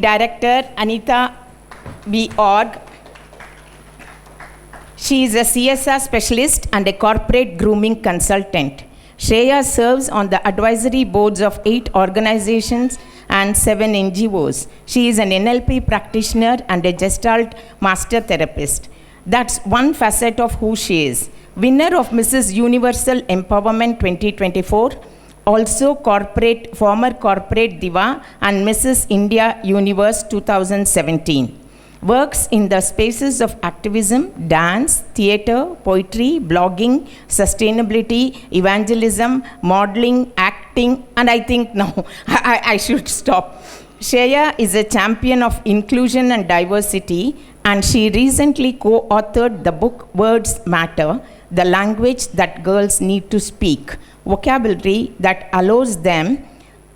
Director, Anita B. Org. She is a CSR specialist and a corporate grooming consultant. Shreya serves on the advisory boards of 8 organizations and 7 NGOs. She is an NLP practitioner and a Gestalt master therapist. That's one facet of who she is. Winner of Mrs. Universal Empowerment 2024, also former corporate diva and Mrs. India Universe 2017. Works in the spaces of activism, dance, theater, poetry, blogging, sustainability, evangelism, modeling, acting, and I think now I should stop. Shreya is a champion of inclusion and diversity, and she recently co-authored the book Words Matter, the language that girls need to speak, vocabulary that allows them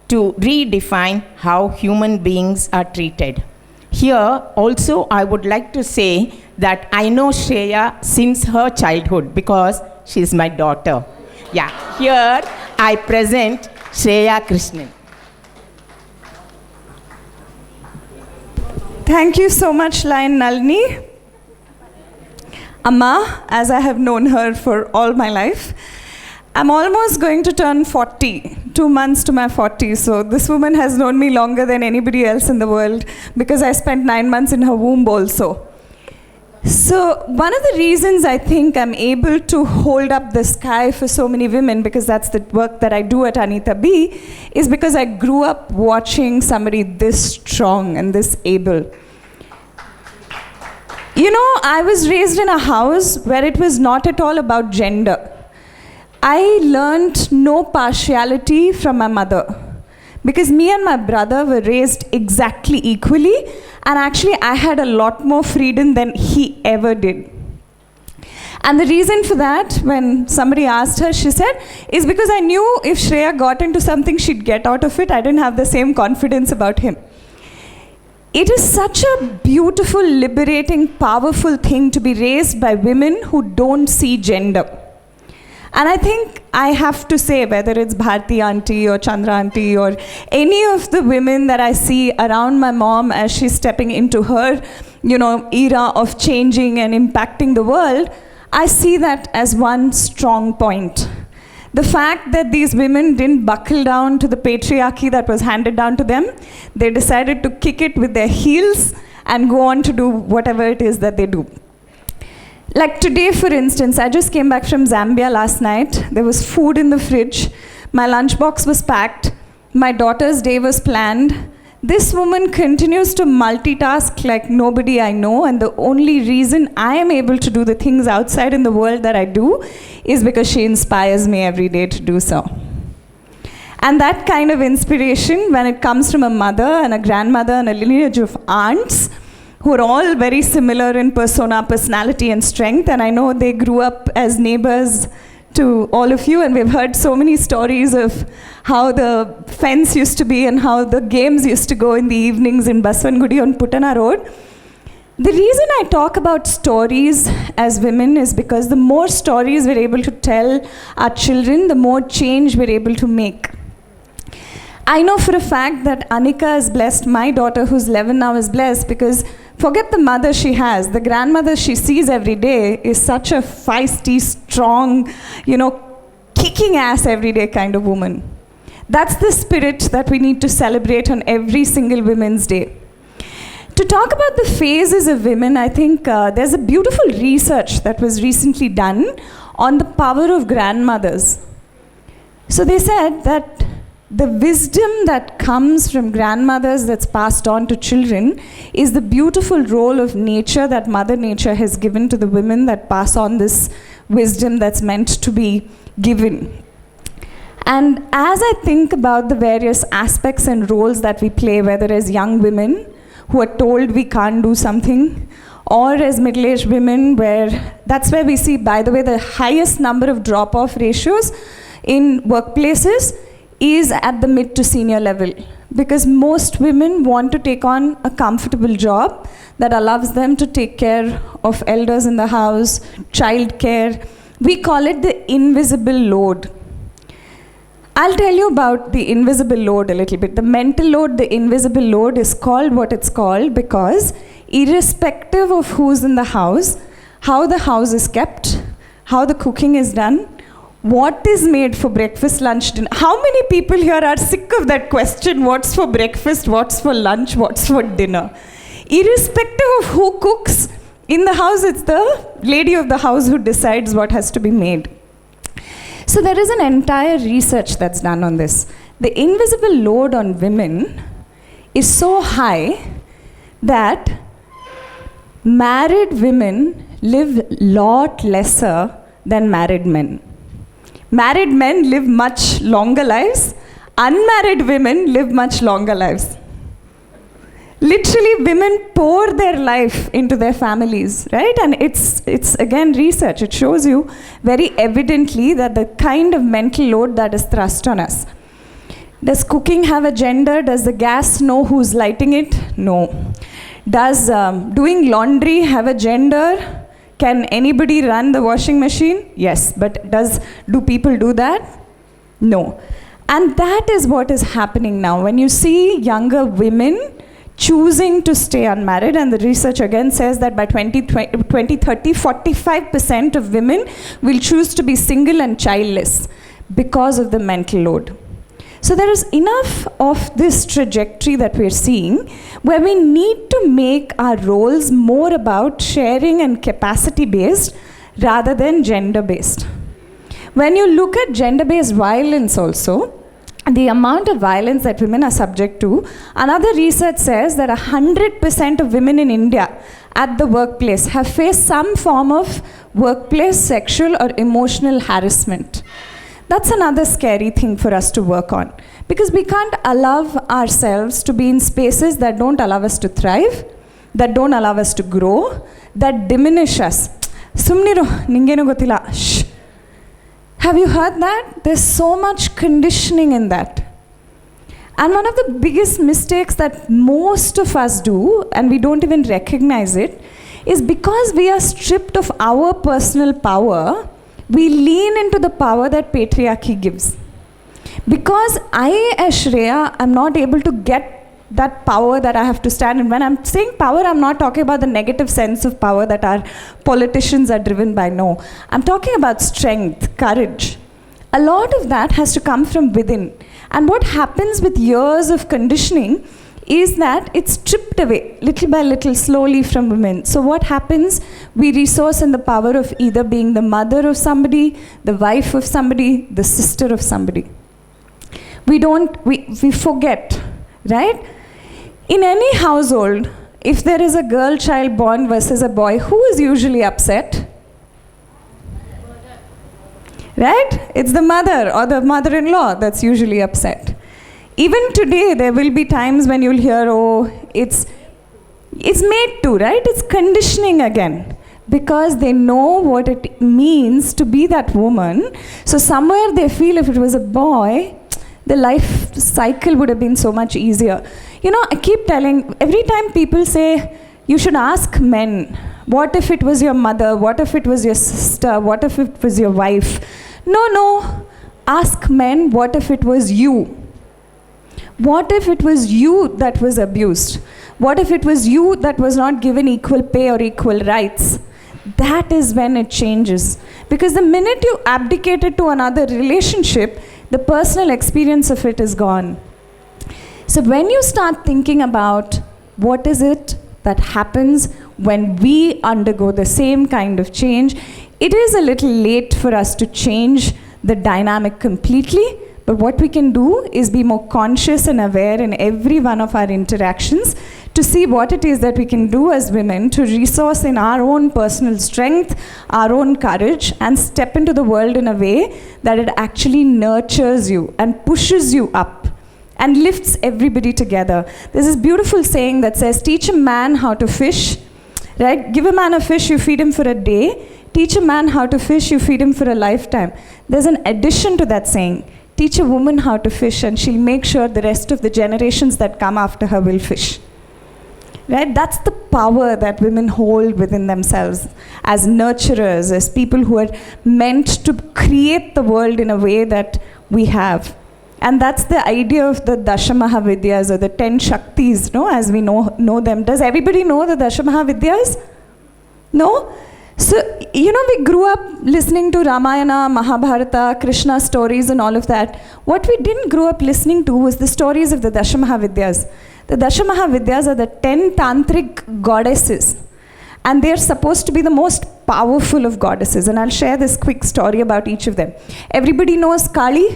to redefine how human beings are treated. Here, also, I would like to say that I know Shreya since her childhood because she's my daughter. Yeah, here I present Shreya Krishnan. Thank you so much, Lion Nalini. Amma, as I have known her for all my life. I'm almost going to turn 40, 2 months to my 40s, so this woman has known me longer than anybody else in the world because I spent 9 months in her womb also. So one of the reasons I think I'm able to hold up the sky for so many women, because that's the work that I do at Anita B, is because I grew up watching somebody this strong and this able. You know, I was raised in a house where it was not at all about gender. I learned no partiality from my mother because me and my brother were raised exactly equally, and actually I had a lot more freedom than he ever did. And the reason for that, when somebody asked her, she said, is because I knew if Shreya got into something, she'd get out of it. I didn't have the same confidence about him. It is such a beautiful, liberating, powerful thing to be raised by women who don't see gender. And I think I have to say, whether it's Bharti auntie or Chandra auntie or any of the women that I see around my mom as she's stepping into her, era of changing and impacting the world, I see that as one strong point. The fact that these women didn't buckle down to the patriarchy that was handed down to them, they decided to kick it with their heels and go on to do whatever it is that they do. Like today, for instance, I just came back from Zambia last night. There was food in the fridge. My lunchbox was packed. My daughter's day was planned. This woman continues to multitask like nobody I know, and the only reason I am able to do the things outside in the world that I do is because she inspires me every day to do so. And that kind of inspiration, when it comes from a mother and a grandmother and a lineage of aunts, who are all very similar in persona, personality, and strength. And I know they grew up as neighbors to all of you, and we've heard so many stories of how the fence used to be and how the games used to go in the evenings in Baswangudi on Putana Road. The reason I talk about stories as women is because the more stories we're able to tell our children, the more change we're able to make. I know for a fact that Anika is blessed, my daughter who's 11 now is blessed, because forget the mother she has, the grandmother she sees every day is such a feisty, strong, kicking ass every day kind of woman. That's the spirit that we need to celebrate on every single Women's Day. To talk about the phases of women, I think there's a beautiful research that was recently done on the power of grandmothers. So they said that the wisdom that comes from grandmothers that's passed on to children is the beautiful role of nature that Mother Nature has given to the women that pass on this wisdom that's meant to be given. And as I think about the various aspects and roles that we play, whether as young women who are told we can't do something, or as middle-aged women, that's where we see, by the way, the highest number of drop-off ratios in workplaces is at the mid to senior level, because most women want to take on a comfortable job that allows them to take care of elders in the house, child care. We call it the invisible load. I'll tell you about the invisible load a little bit. The mental load, the invisible load is called what it's called because irrespective of who's in the house, how the house is kept, how the cooking is done, what is made for breakfast, lunch, dinner. How many people here are sick of that question, what's for breakfast, what's for lunch, what's for dinner? Irrespective of who cooks, in the house it's the lady of the house who decides what has to be made. So there is an entire research that's done on this. The invisible load on women is so high that married women live lot lesser than married men. Married men live much longer lives. Unmarried women live much longer lives. Literally, women pour their life into their families, right? And it's again research. It shows you very evidently that the kind of mental load that is thrust on us. Does cooking have a gender? Does the gas know who's lighting it? No. Does doing laundry have a gender? Can anybody run the washing machine? Yes. But do people do that? No. And that is what is happening now. When you see younger women choosing to stay unmarried, and the research again says that by 2030, 45% of women will choose to be single and childless because of the mental load. So there is enough of this trajectory that we're seeing where we need to make our roles more about sharing and capacity based rather than gender based. When you look at gender based violence also, the amount of violence that women are subject to, another research says that 100% of women in India at the workplace have faced some form of workplace sexual or emotional harassment. That's another scary thing for us to work on, because we can't allow ourselves to be in spaces that don't allow us to thrive, that don't allow us to grow, that diminish us. Sumniru, ningenu gotila. Shh. Have you heard that? There's so much conditioning in that. And one of the biggest mistakes that most of us do, and we don't even recognize it, is because we are stripped of our personal power, we lean into the power that patriarchy gives. Because I, as Shreya, am not able to get that power that I have to stand in. When I'm saying power, I'm not talking about the negative sense of power that our politicians are driven by. No. I'm talking about strength, courage. A lot of that has to come from within. And what happens with years of conditioning is that it's stripped away, little by little, slowly from women. So what happens? We resource in the power of either being the mother of somebody, the wife of somebody, the sister of somebody. We forget, right? In any household, if there is a girl child born versus a boy, who is usually upset? Right? It's the mother or the mother-in-law that's usually upset. Even today, there will be times when you'll hear, oh, it's made to, right? It's conditioning again. Because they know what it means to be that woman. So somewhere they feel if it was a boy, the life cycle would have been so much easier. You know, I keep telling, every time people say, you should ask men, what if it was your mother? What if it was your sister? What if it was your wife? No. Ask men, what if it was you? What if it was you that was abused? What if it was you that was not given equal pay or equal rights? That is when it changes. Because the minute you abdicate it to another relationship, the personal experience of it is gone. So when you start thinking about what is it that happens when we undergo the same kind of change, it is a little late for us to change the dynamic completely. But what we can do is be more conscious and aware in every one of our interactions to see what it is that we can do as women to resource in our own personal strength, our own courage, and step into the world in a way that it actually nurtures you and pushes you up and lifts everybody together. There's this beautiful saying that says, teach a man how to fish, right? Give a man a fish, you feed him for a day. Teach a man how to fish, you feed him for a lifetime. There's an addition to that saying. Teach a woman how to fish and she'll make sure the rest of the generations that come after her will fish. Right? That's the power that women hold within themselves as nurturers, as people who are meant to create the world in a way that we have. And that's the idea of the Dashamahavidyas, or the 10 Shaktis, no, as we know them. Does everybody know the Dashamahavidyas? No? So, we grew up listening to Ramayana, Mahabharata, Krishna stories and all of that. What we didn't grow up listening to was the stories of the Dashamahavidyas. The Dashamahavidyas are the 10 tantric goddesses. And they're supposed to be the most powerful of goddesses. And I'll share this quick story about each of them. Everybody knows Kali?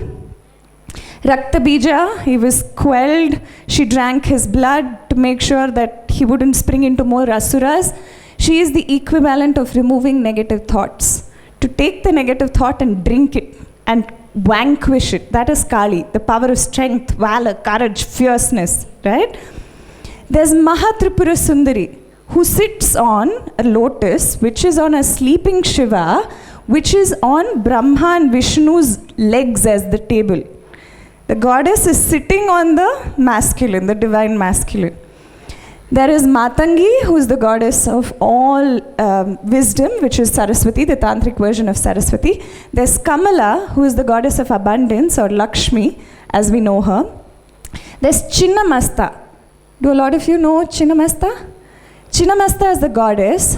Rakta Bija, he was quelled. She drank his blood to make sure that he wouldn't spring into more asuras. She is the equivalent of removing negative thoughts. To take the negative thought and drink it and vanquish it. That is Kali, the power of strength, valor, courage, fierceness, right? There's Mahatripura Sundari, who sits on a lotus, which is on a sleeping Shiva, which is on Brahma and Vishnu's legs as the table. The goddess is sitting on the masculine, the divine masculine. There is Matangi, who is the goddess of all wisdom, which is Saraswati, the tantric version of Saraswati. There's Kamala, who is the goddess of abundance, or Lakshmi, as we know her. There's Chinnamasta. Do a lot of you know Chinnamasta? Chinnamasta is the goddess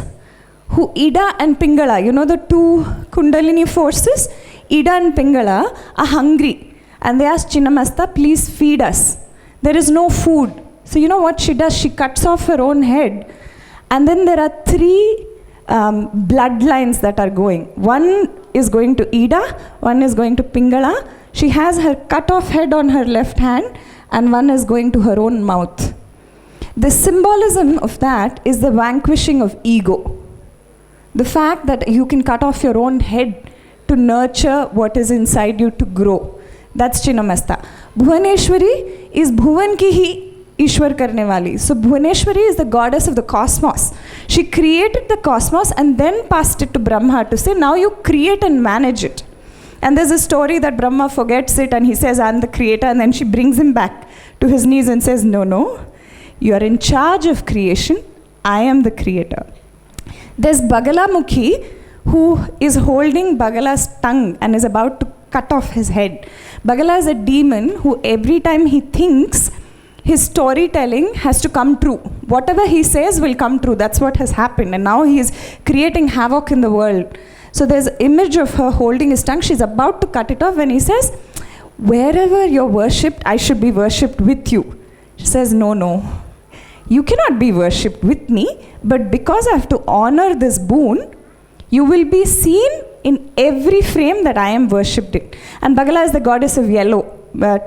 who Ida and Pingala, the two Kundalini forces, Ida and Pingala are hungry. And they ask Chinnamasta, please feed us. There is no food. So you know what she does? She cuts off her own head. And then there are 3 bloodlines that are going. One is going to Ida, one is going to Pingala. She has her cut off head on her left hand, and one is going to her own mouth. The symbolism of that is the vanquishing of ego. The fact that you can cut off your own head to nurture what is inside you to grow. That's Chinnamasta. Bhuvaneshwari is Bhuvan ki hi Ishwar karne wali. So Bhuvaneshwari is the goddess of the cosmos. She created the cosmos and then passed it to Brahma to say, now you create and manage it. And there's a story that Brahma forgets it and he says, I'm the creator, and then she brings him back to his knees and says, no, you are in charge of creation. I am the creator. There's Bagalamukhi, who is holding Bagala's tongue and is about to cut off his head. Bagala is a demon who every time he thinks, his storytelling has to come true. Whatever he says will come true. That's what has happened. And now he is creating havoc in the world. So there's an image of her holding his tongue. She's about to cut it off when he says, wherever you're worshipped, I should be worshipped with you. She says, no. You cannot be worshipped with me, but because I have to honor this boon, you will be seen in every frame that I am worshipped in. And Bagala is the goddess of yellow.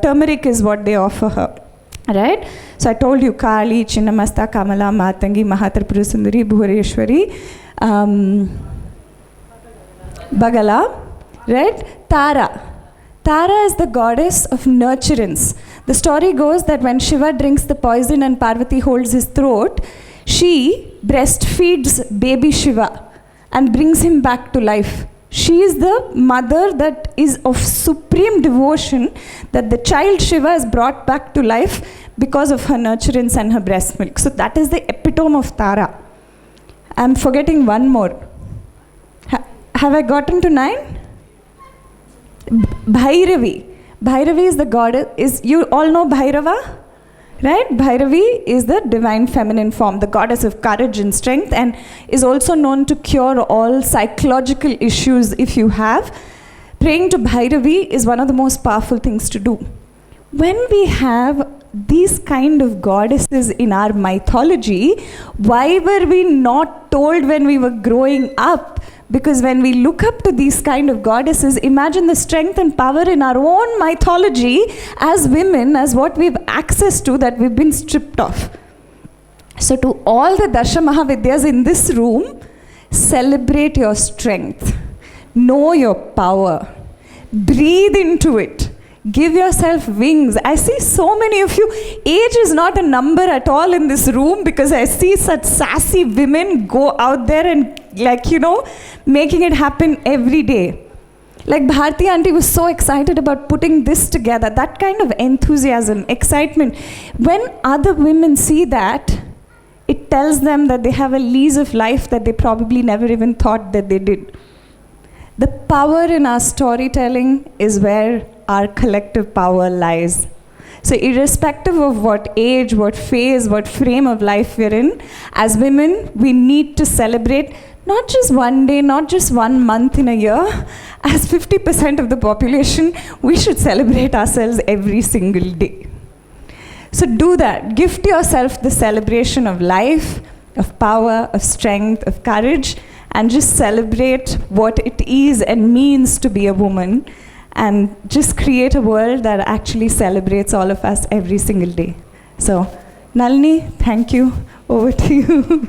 Turmeric is what they offer her. Right? So I told you Kali, Chinnamasta, Kamala, Matangi, Mahatripura Sundari, Bhuvaneshwari, Bagala, right? Tara. Tara is the goddess of nurturance. The story goes that when Shiva drinks the poison and Parvati holds his throat, she breastfeeds baby Shiva and brings him back to life. She is the mother that is of supreme devotion, that the child Shiva is brought back to life because of her nurturance and her breast milk. So that is the epitome of Tara. I'm forgetting one more. Have I gotten to 9? Bhairavi. Bhairavi is the goddess. You all know Bhairava? Right? Bhairavi is the divine feminine form, the goddess of courage and strength, and is also known to cure all psychological issues if you have. Praying to Bhairavi is one of the most powerful things to do. When we have these kind of goddesses in our mythology, why were we not told when we were growing up? Because when we look up to these kind of goddesses, imagine the strength and power in our own mythology as women, as what we have access to that we've been stripped of. So to all the Dasha Mahavidyas in this room, celebrate your strength. Know your power. Breathe into it. Give yourself wings. I see so many of you. Age is not a number at all in this room, because I see such sassy women go out there and making it happen every day. Like Bharti auntie was so excited about putting this together. That kind of enthusiasm, excitement. When other women see that, it tells them that they have a lease of life that they probably never even thought that they did. The power in our storytelling is where our collective power lies. So irrespective of what age, what phase, what frame of life we're in, as women, we need to celebrate not just one day, not just 1 month in a year. As 50% of the population, we should celebrate ourselves every single day. So do that. Gift yourself the celebration of life, of power, of strength, of courage, and just celebrate what it is and means to be a woman, and just create a world that actually celebrates all of us every single day. So, Nalini, thank you. Over to you.